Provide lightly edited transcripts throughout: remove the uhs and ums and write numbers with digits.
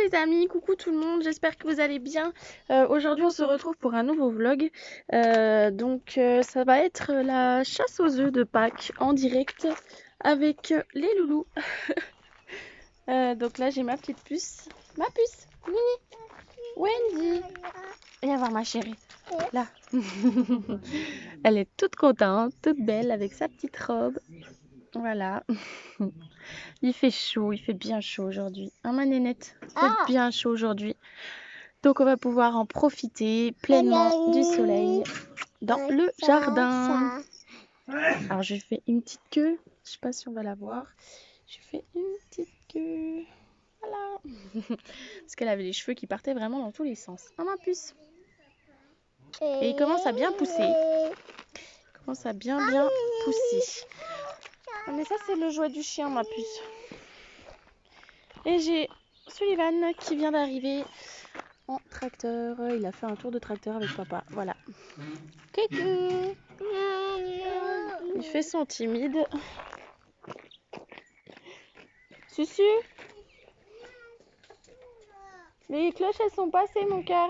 les amis, coucou tout le monde, j'espère que vous allez bien. Aujourd'hui on se retrouve pour un nouveau vlog. Ça va être la chasse aux œufs de Pâques en direct avec les loulous. Donc là j'ai ma petite puce. Ma puce, Mini, Wendy. Viens voir ma chérie. Là. Elle est toute contente, toute belle avec sa petite robe. Voilà. Il fait chaud, il fait bien chaud aujourd'hui. Hein, ma nénette? Il fait bien chaud aujourd'hui. Donc on va pouvoir en profiter pleinement du soleil dans le jardin. Alors je fais une petite queue. Je sais pas si on va la voir. Je fais une petite queue. Voilà. Parce qu'elle avait les cheveux qui partaient vraiment dans tous les sens. Hein, ma puce? Et il commence à bien pousser. Il commence à bien pousser. Ah, mais ça c'est le jouet du chien, ma puce. Et j'ai Sullivan qui vient d'arriver en tracteur. Il a fait un tour de tracteur avec papa. Voilà. Coucou. Il fait son timide. Susu. Les cloches elles sont passées mon cœur.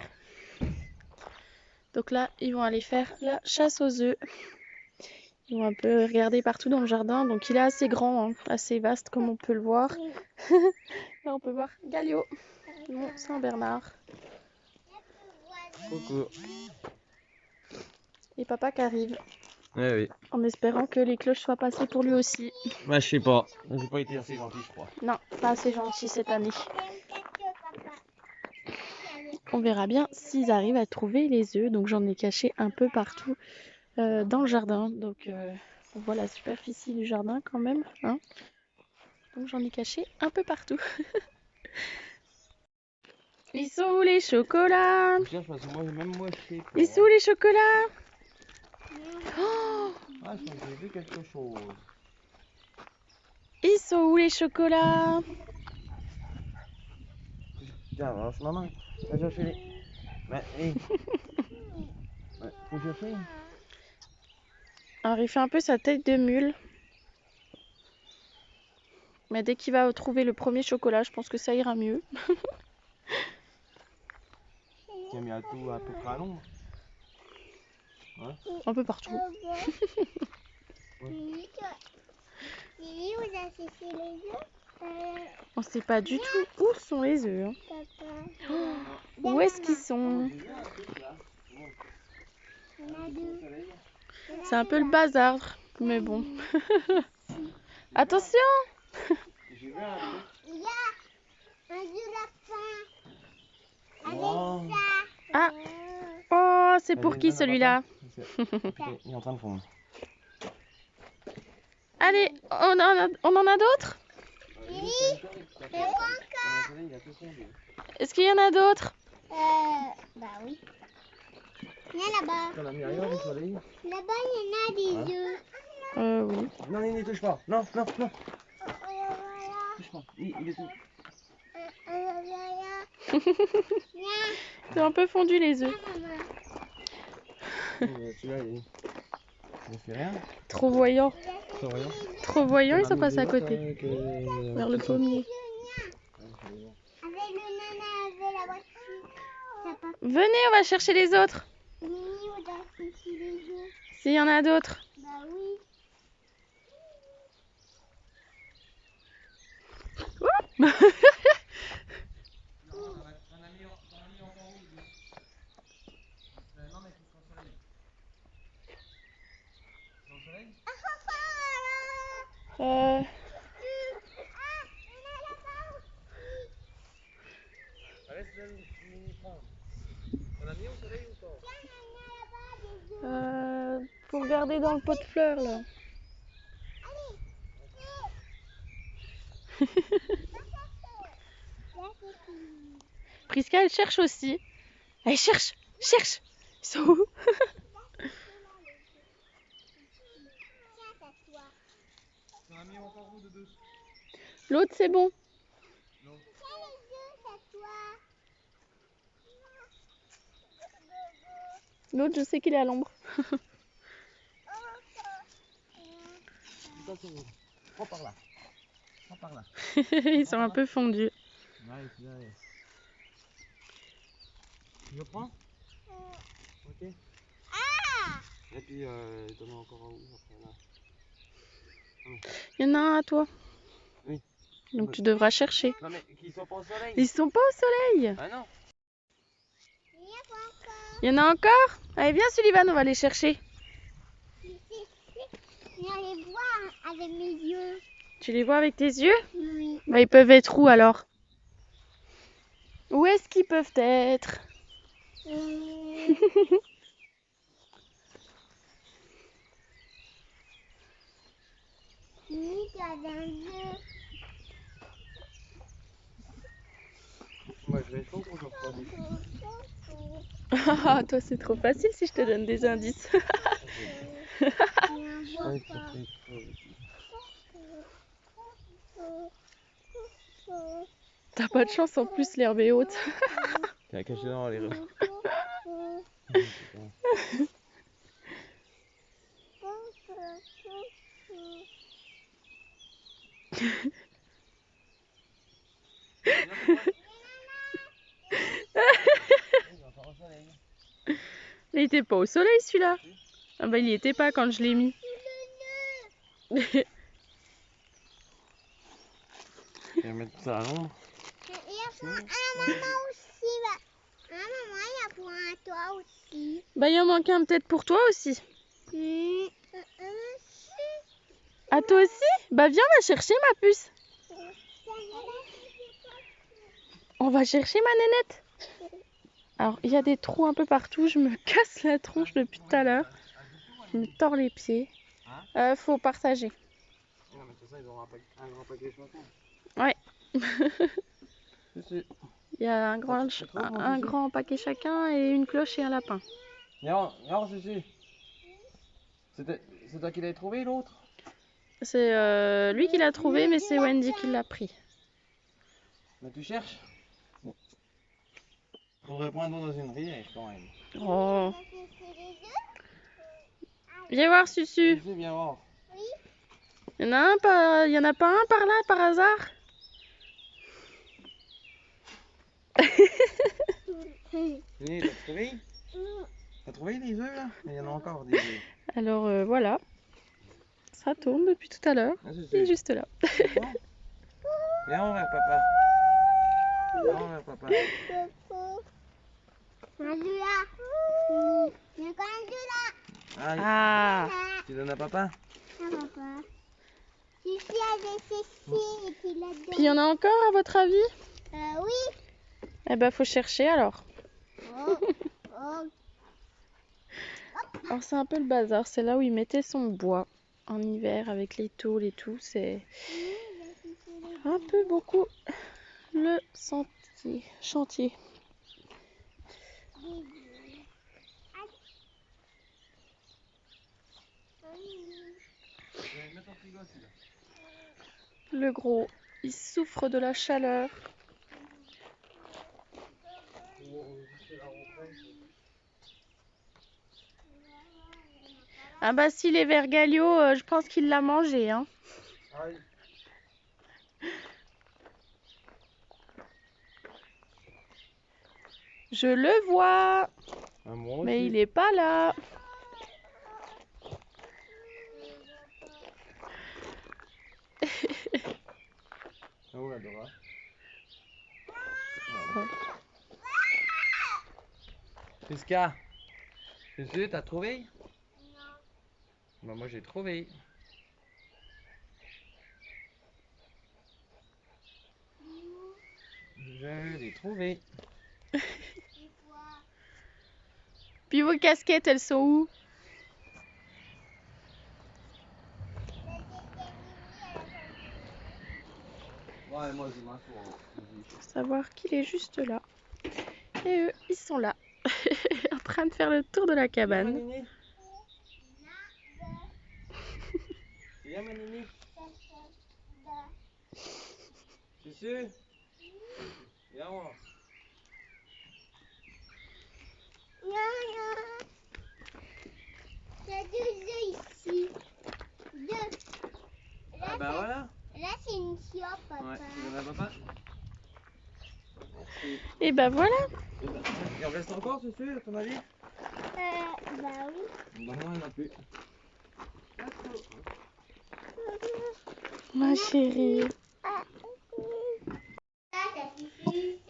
Donc là ils vont aller faire la chasse aux œufs. Ils vont un peu regarder partout dans le jardin. Donc il est assez grand, hein, assez vaste comme on peut le voir. Là on peut voir Galio, mon Saint-Bernard. Coucou. Et papa qui arrive. Eh oui. En espérant que les cloches soient passées pour lui aussi. Bah je sais pas. J'ai pas été assez gentil je crois. Non, pas assez gentil cette année. On verra bien s'ils arrivent à trouver les œufs. Donc j'en ai caché un peu partout dans le jardin. Donc on voit la superficie du jardin quand même. Hein, donc j'en ai caché un peu partout. Ils sont où les chocolats? Ils sont où les chocolats? Oh, Ah, j'ai vu quelque chose. ils sont où les chocolats? Tiens, lâche ma main. Va chercher les. Mais, hé. Faut chercher. Alors il fait un peu sa tête de mule. Mais dès qu'il va trouver le premier chocolat, je pense que ça ira mieux. Tu as mis à tout à peu près à l'ombre. Ouais. Un peu partout. On sait pas du tout où sont les œufs. Hein. Oh, où est-ce qu'ils sont? C'est un peu le bazar, mais bon. Attention! Il y a un lapin. Oh. Ah! Oh, c'est pour qui celui-là? Il est en train de fondre. Allez, on en a d'autres? Oui, mais pas encore. Est-ce qu'il y en a d'autres? Bah oui. Il y a là-bas. T'en as mis ailleurs au soleil? Là-bas, il y en a des œufs. Oui. Non, ne touche pas. Non, non, non. Voilà. Touche pas. Il est tout. C'est un peu fondu les œufs. Celui-là, il fait rien. Trop voyant. C'est rien. Trop voyant, ils sont passés à côté. Vers le pommier. Avec le nana, avec la voiture. Venez, on va chercher les autres. Mini, on doit chercher les œufs. S'il y en a d'autres. Bah oui. Pour garder dans le pot de fleurs là. Priska elle cherche aussi. Elle cherche. Ils sont où? L'autre c'est bon. L'autre je sais qu'il est à l'ombre. Prends par là. Prends par là. Ils sont un peu fondus. Ouais. Je prends. Ok. Ah! Et puis, t'en as encore un où après là? Il y en a un à toi. Oui. Donc tu devras chercher. Non mais qu'ils soient pas au soleil. Ils sont pas au soleil. Ah non. Il y a pas encore. Il y en a encore? Allez, viens Sullivan, on va les chercher. Il y a les voir avec mes yeux. Tu les vois avec tes yeux? Oui. Bah, ils peuvent être où alors? Où est-ce qu'ils peuvent être? Oui, tu as un jeu. Moi je vais être chaud pour que je reprenne. Ah, toi c'est trop facile si je te donne des indices. T'as pas de chance en plus, l'herbe est haute. T'as caché dans les rues. Il était pas au soleil celui-là. Ah bah il y était pas quand je l'ai mis. Je vais mettre ça à l'ombre. Il y a pour un maman aussi. Un maman, il y a pour un toi aussi. Bah il en manque un peut-être pour toi aussi. À toi aussi? Bah viens, on va chercher ma puce. On va chercher ma nénette. Alors il y a des trous un peu partout, je me casse la tronche depuis tout à l'heure. Je me tords les pieds. Faut partager. Non mais c'est ça, ils auront un grand paquet chacun. Ouais. Il Il y a un grand paquet chacun et une cloche et un lapin. Viens, Susu. C'est toi qui l'avais trouvé l'autre? C'est lui qui l'a trouvé, mais c'est Wendy qui l'a pris. Mais tu cherches? Faudrait prendre dans une rivière quand même. Oh. Viens voir Susu. Susu, viens voir. Il y en a pas un par là par hasard? T'as trouvé? T'as trouvé les œufs là? Il y en a encore des œufs. Alors voilà. Ça tourne depuis tout à l'heure. Il est juste là. Viens vers papa. Viens vers papa. Ah. Tu donnes à papa? Papa. Ici avec Cécile et puis là-dedans. Puis il y en a encore à votre avis? Oui. Eh ben faut chercher alors. Oh. Alors c'est un peu le bazar. C'est là où il mettait son bois en hiver avec les tôles et tout. C'est un peu beaucoup le chantier. Le gros, il souffre de la chaleur. Ah bah si, les vergalios, je pense qu'il l'a mangé, hein. Je le vois, mais il est pas là. Ah ouais, Dora. Qu'est-ce qu'il y a? Susu, t'as trouvé? Non. Bah moi j'ai trouvé. Je l'ai trouvé. Puis vos casquettes, elles sont où? Ouais, moi je m'assois. Faut savoir qu'il est juste là. Et eux, ils sont là, en train de faire le tour de la cabane. Viens ma nini. Susu. Viens voir. Il y a 2 œufs ici. 2. Ah bah voilà. Là c'est une chiotte, papa. Ouais, tu donnes à papa. Et bah voilà. Et bah, Il en reste encore, c'est sûr, à ton avis? Bah oui. Bah non, il n'y en a plus. Ma chérie.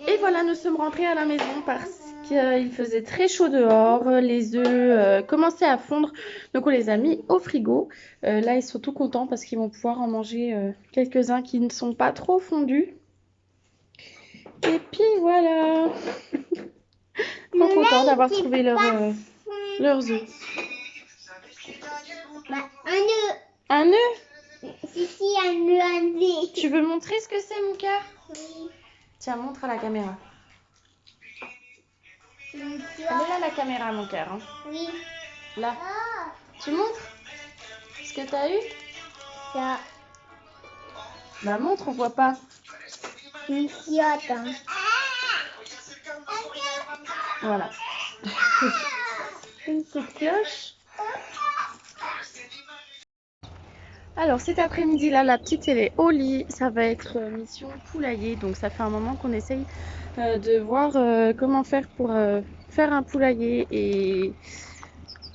Et voilà, nous sommes rentrés à la maison parce qu'il faisait très chaud dehors. Les œufs commençaient à fondre, donc on les a mis au frigo. Là, ils sont tout contents parce qu'ils vont pouvoir en manger quelques-uns qui ne sont pas trop fondus. Et puis voilà. Ils sont contents d'avoir trouvé leurs œufs. Bah, un œuf. Un œuf? Si, un œuf. Tu veux montrer ce que c'est, mon cœur? Oui. Tiens, montre à la caméra. Une Elle est fleur. là, la caméra, mon cœur. Hein. Oui. Là. Oh, Tu montres ce que t'as eu? ça. Bah montre, on voit pas. Une chiotte. Hein. Voilà. Une petite cloche. Alors cet après-midi-là, la petite elle est au lit. Ça va être mission poulailler. Donc ça fait un moment qu'on essaye de voir comment faire pour faire un poulailler et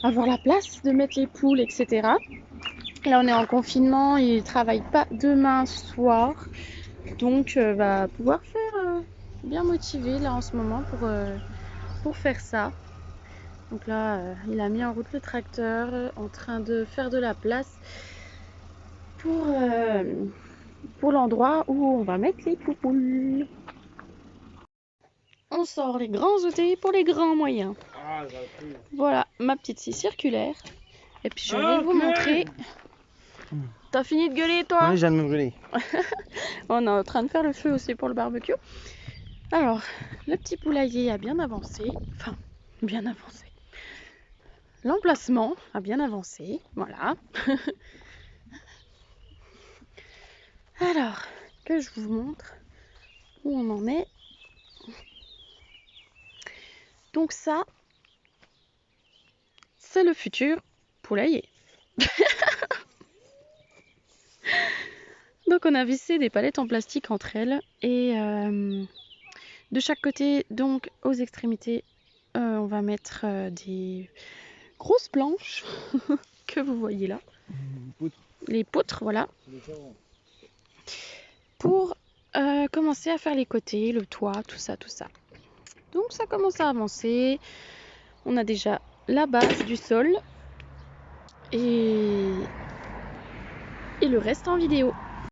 avoir la place de mettre les poules, etc. Là on est en confinement, il ne travaille pas demain soir. Donc va pouvoir faire bien motivé là en ce moment pour faire ça. Donc là il a mis en route le tracteur en train de faire de la place pour l'endroit où on va mettre les poupoules. On sort les grands outils pour les grands moyens. Ah, j'aurais pu. Voilà ma petite scie circulaire. Et puis je vais vous montrer. T'as fini de gueuler toi? Oui, je viens de me brûler. On est en train de faire le feu aussi pour le barbecue. Alors, le petit poulailler a bien avancé. Enfin, bien avancé. L'emplacement a bien avancé. Voilà. Alors, que je vous montre où on en est. Donc ça, c'est le futur poulailler. Donc on a vissé des palettes en plastique entre elles et de chaque côté, donc aux extrémités, on va mettre des grosses planches que vous voyez là. Les poutres, voilà. Pour commencer à faire les côtés, le toit, tout ça, tout ça. Donc ça commence à avancer. On a déjà la base du sol et le reste en vidéo.